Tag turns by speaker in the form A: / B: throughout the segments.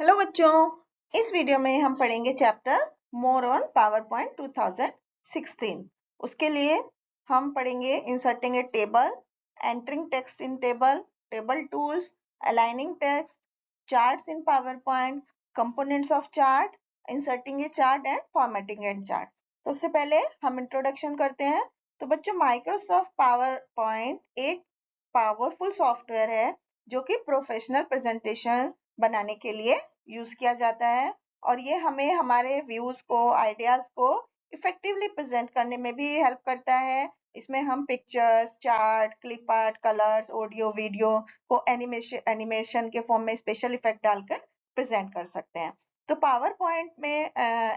A: Hello बच्चों, इस video में हम पढ़ेंगे chapter more on power point 2016। उसके लिए हम पढ़ेंगे inserting A table, entering text in table, table tools, aligning text, charts in power point, components of chart, inserting A chart and formatting A chart. तो उससे पहले हम इंट्रोडक्शन करते हैं। तो बच्चों, माइक्रोसॉफ्ट पावर पॉइंट एक पावरफुल सॉफ्टवेयर है जो कि प्रोफेशनल प्रेजेंटेशन बनाने के लिए यूज किया जाता है, और ये हमें हमारे व्यूज को, आइडियाज को इफेक्टिवली प्रेजेंट करने में भी हेल्प करता है। इसमें हम pictures, chart, clip art, colours, audio, video को एनिमेशन के फॉर्म में स्पेशल इफेक्ट डालकर प्रेजेंट कर सकते हैं। तो पावर पॉइंट में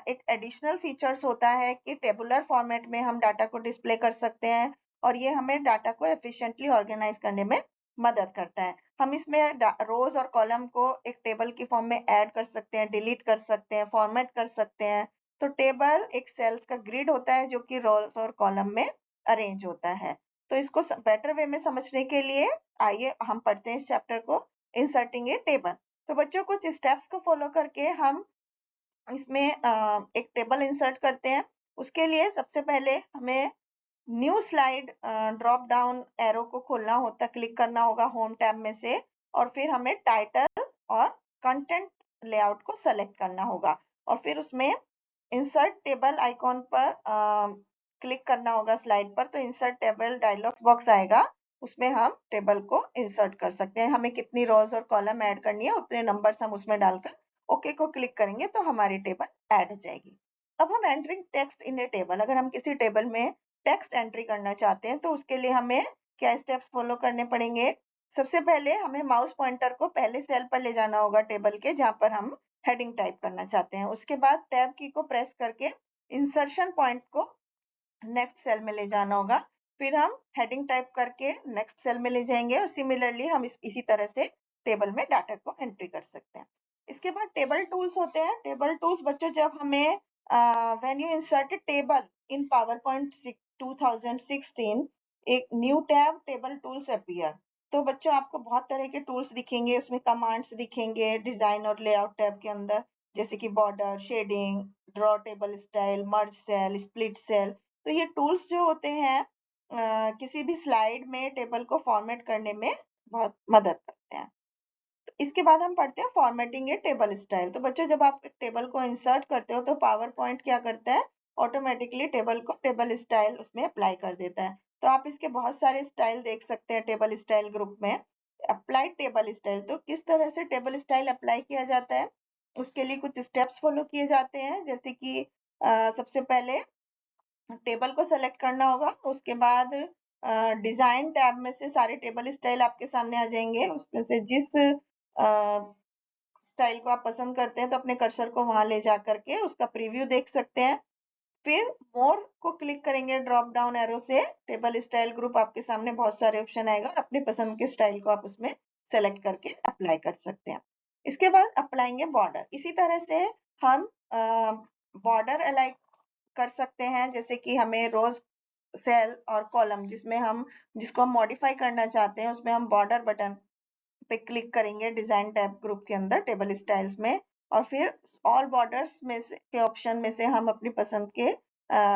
A: एक एडिशनल फीचर्स होता है कि टेबुलर फॉर्मेट में हम डाटा को डिस्प्ले कर सकते हैं, और ये हमें डाटा को एफिशिएंटली ऑर्गेनाइज करने में मदद करता है। हम इसमें रोज और कॉलम को एक टेबल की फॉर्म में ऐड कर सकते हैं, डिलीट कर सकते हैं, फॉर्मेट कर सकते हैं। तो टेबल एक सेल्स का ग्रिड होता है जो कि रोज और कॉलम में अरेंज होता है। तो इसको बेटर वे में समझने के लिए आइए हम पढ़ते हैं इस चैप्टर को, इंसर्टिंग ए टेबल। तो बच्चों, कुछ स्टेप्स को फॉलो करके हम इसमें एक टेबल इंसर्ट करते हैं। उसके लिए सबसे पहले हमें new slide drop down arrow को खोलना होता, क्लिक करना होगा होम टैब में से, और फिर हमें टाइटल और कंटेंट लेआउट को सेलेक्ट करना होगा, और फिर उसमें इंसर्ट टेबल आइकॉन पर क्लिक करना होगा स्लाइड पर। तो इंसर्ट टेबल डायलॉग बॉक्स आएगा, उसमें हम टेबल को इंसर्ट कर सकते हैं। हमें कितनी रोज और कॉलम ऐड करनी है उतने नंबर्स हम उसमें डालकर ओके को क्लिक करेंगे तो हमारी टेबल ऐड हो जाएगी। अब हम entering text in A table, अगर हम किसी टेबल में टेक्स्ट एंट्री करना चाहते हैं तो उसके लिए हमें क्या स्टेप्स फॉलो करने पड़ेंगे। सबसे पहले हमें माउस पॉइंटर को पहले सेल पर ले जाना होगा टेबल के, जहां पर हम हेडिंग टाइप करना चाहते हैं। उसके बाद टैब की को प्रेस करके इंसर्शन पॉइंट को नेक्स्ट सेल में ले जाना होगा। फिर हम हेडिंग टाइप करके नेक्स्ट सेल में ले जाएंगे, और सिमिलरली हम इसी तरह से टेबल में डाटा को एंट्री कर सकते हैं। इसके बाद टेबल टूल्स होते हैं। टेबल टूल्स बच्चों, जब हमें when you insert table in power point 2016, एक new tab table tools appear. तो बच्चों, आपको बहुत तरह के टूल्स दिखेंगे, उसमें कमांड्स दिखेंगे डिजाइन और लेआउट टैब के अंदर, जैसे कि border, shading, draw table style, merge cell, split cell. तो ये टूल्स जो होते हैं किसी भी स्लाइड में टेबल को फॉर्मेट करने में बहुत मदद करते हैं। तो इसके बाद हम पढ़ते हैं फॉर्मेटिंग ए टेबल स्टाइल। तो बच्चों, जब आप टेबल को इंसर्ट करते हो तो पावर पॉइंट क्या करता है, ऑटोमेटिकली टेबल को टेबल स्टाइल उसमें अप्लाई कर देता है। तो आप इसके बहुत सारे स्टाइल देख सकते हैं टेबल स्टाइल ग्रुप में। अप्लाइड टेबल स्टाइल, तो किस तरह से टेबल स्टाइल अप्लाई किया जाता है, उसके लिए कुछ स्टेप्स फॉलो किए जाते हैं। जैसे कि सबसे पहले टेबल को सेलेक्ट करना होगा, उसके बाद डिजाइन टैब में से सारे टेबल स्टाइल आपके सामने आ जाएंगे। उसमें से जिस स्टाइल को आप पसंद करते हैं तो अपने कर्सर को वहां ले जा करके उसका प्रीव्यू देख सकते हैं। फिर मोर को क्लिक करेंगे ड्रॉप डाउन एरो से, टेबल स्टाइल ग्रुप आपके सामने बहुत सारे ऑप्शन आएगा, और अपने पसंद के स्टाइल को आप उसमें सेलेक्ट करके अप्लाई कर सकते हैं। इसके बाद अप्लाइंगे बॉर्डर। इसी तरह से हम बॉर्डर अलाइ कर सकते हैं, जैसे कि हमें रोज, सेल और कॉलम जिसको हम मॉडिफाई करना चाहते हैं, उसमें हम बॉर्डर बटन पे क्लिक करेंगे डिजाइन टैब ग्रुप के अंदर टेबल स्टाइल्स में, और फिर ऑल बॉर्डर्स में से के ऑप्शन में से हम अपनी पसंद के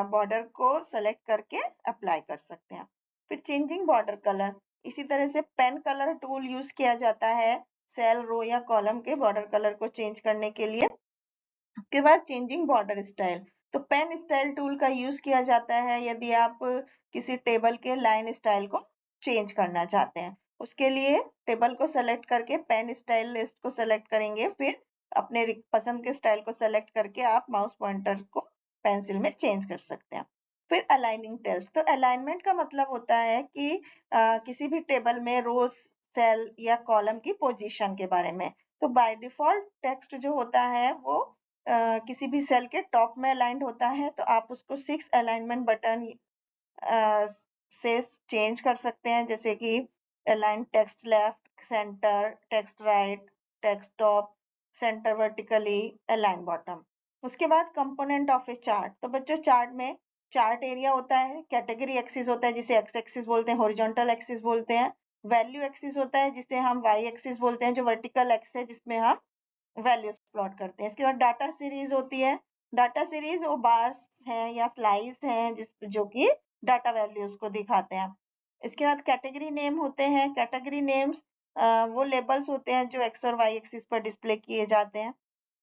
A: बॉर्डर को सेलेक्ट करके अप्लाई कर सकते हैं। फिर चेंजिंग बॉर्डर कलर, इसी तरह से पेन कलर टूल यूज किया जाता है सेल, रो या कॉलम के बॉर्डर कलर को चेंज करने के लिए। उसके बाद चेंजिंग बॉर्डर स्टाइल, तो पेन स्टाइल टूल का यूज किया जाता है यदि आप किसी टेबल के लाइन स्टाइल को चेंज करना चाहते हैं। उसके लिए टेबल को सेलेक्ट करके पेन स्टाइल लिस्ट को सेलेक्ट करेंगे, फिर अपने पसंद के स्टाइल को सेलेक्ट करके आप माउस पॉइंटर को पेंसिल में चेंज कर सकते हैं। फिर अलाइनिंग टेक्स्ट, तो अलाइनमेंट का मतलब होता है कि किसी भी टेबल में रोज, सेल या कॉलम की पोजीशन के बारे में। तो बाय डिफॉल्ट टेक्स्ट जो होता है वो किसी भी सेल के टॉप में अलाइंड होता है, तो आप उसको 6 अलाइनमेंट बटन से चेंज कर सकते हैं, जैसे कि align text left, centre, text right, text top, centre vertically, align bottom. उसके बाद कंपोनेंट ऑफ ए चार्ट, तो बच्चों चार्ट में चार्ट एरिया होता है, कैटेगरी एक्सिस होता है जिसे एक्स एक्सिस बोलते हैं, हॉरिजॉन्टल एक्सिस बोलते हैं, वैल्यू एक्सिस होता है जिसे हम वाई एक्सिस बोलते हैं, जो वर्टिकल एक्स है जिसमें हम वैल्यूज प्लॉट करते हैं। इसके बाद डाटा सीरीज होती है। डाटा सीरीज वो बार्स हैं या स्लाइस हैं जो कि डाटा वैल्यूज को दिखाते हैं। इसके बाद कैटेगरी नेम होते हैं। कैटेगरी नेम्स वो लेबल्स होते हैं जो एक्स और वाई एक्सिस पर डिस्प्ले किए जाते हैं।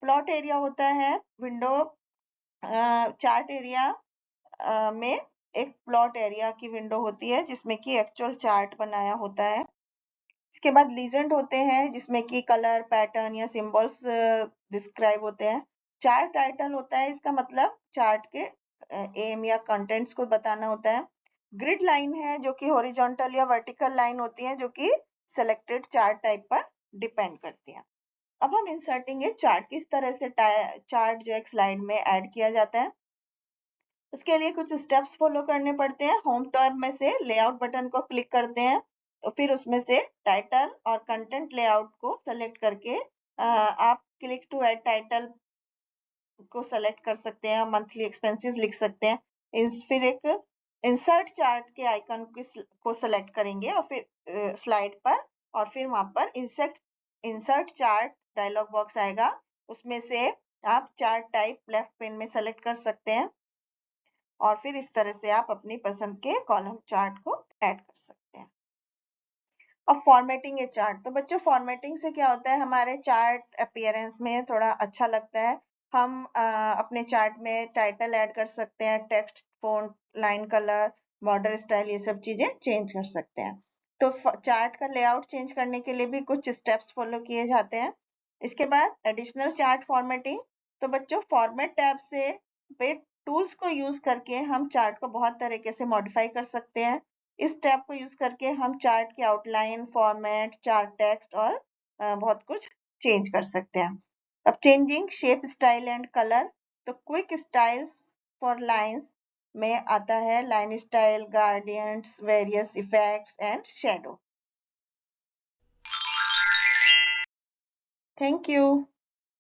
A: प्लॉट एरिया होता है विंडो चार्ट एरिया में एक प्लॉट एरिया की विंडो होती है जिसमें कि एक्चुअल चार्ट बनाया होता है। इसके बाद लीजेंड होते हैं जिसमें कि कलर पैटर्न या सिंबल्स डिस्क्राइब होते हैं। चार्ट टाइटल होता है, इसका मतलब चार्ट के एम या कंटेंट्स को बताना होता है। ग्रिड लाइन है जो कि हॉरिजॉन्टल या वर्टिकल लाइन होती है जो कि सिलेक्टेड चार्ट टाइप पर डिपेंड करती है। अब हम इंसर्टिंग ए चार्ट, किस तरह से चार्ट जो एक स्लाइड में ऐड किया जाता है उसके लिए कुछ स्टेप्स फॉलो करने पड़ते हैं। होम टैब में से लेआउट बटन को क्लिक करते हैं तो फिर उसमें से टाइटल और कंटेंट लेआउट को सेलेक्ट करके आप क्लिक टू ऐड टाइटल को सेलेक्ट कर सकते हैं, मंथली एक्सपेंसेस लिख सकते हैं। फिर एक इंसर्ट चार्ट के आइकन को सेलेक्ट करेंगे और फिर स्लाइड पर, और फिर वहां पर इंसर्ट चार्ट डायलॉग बॉक्स आएगा, उसमें से आप चार्ट टाइप लेफ्ट पेन में सेलेक्ट कर सकते हैं और फिर इस तरह से आप अपनी पसंद के कॉलम चार्ट को ऐड कर सकते हैं। अब फॉर्मेटिंग ए चार्ट, तो बच्चों फॉर्मेटिंग से क्या होता है, हमारे चार्ट अपीयरेंस में थोड़ा अच्छा लगता है। हम अपने चार्ट में टाइटल ऐड कर सकते हैं, text, font, line colour, border style, ये सब चीजें चेंज कर सकते हैं। तो चार्ट का लेआउट चेंज करने के लिए भी कुछ स्टेप्स फॉलो किए जाते हैं। इसके बाद एडिशनल चार्ट फॉर्मेटिंग, तो बच्चों फॉर्मेट टैब से टूल्स को यूज करके हम चार्ट को बहुत तरीके से मॉडिफाई कर सकते हैं। इस टैब को यूज करके हम चार्ट की आउटलाइन, फॉर्मेट, चार्ट टेक्स्ट और बहुत कुछ चेंज कर सकते हैं। अब changing shape, style and colour, तो क्विक स्टाइल्स फॉर लाइंस में आता है line style, gradients, various effects and shadow. Thank you.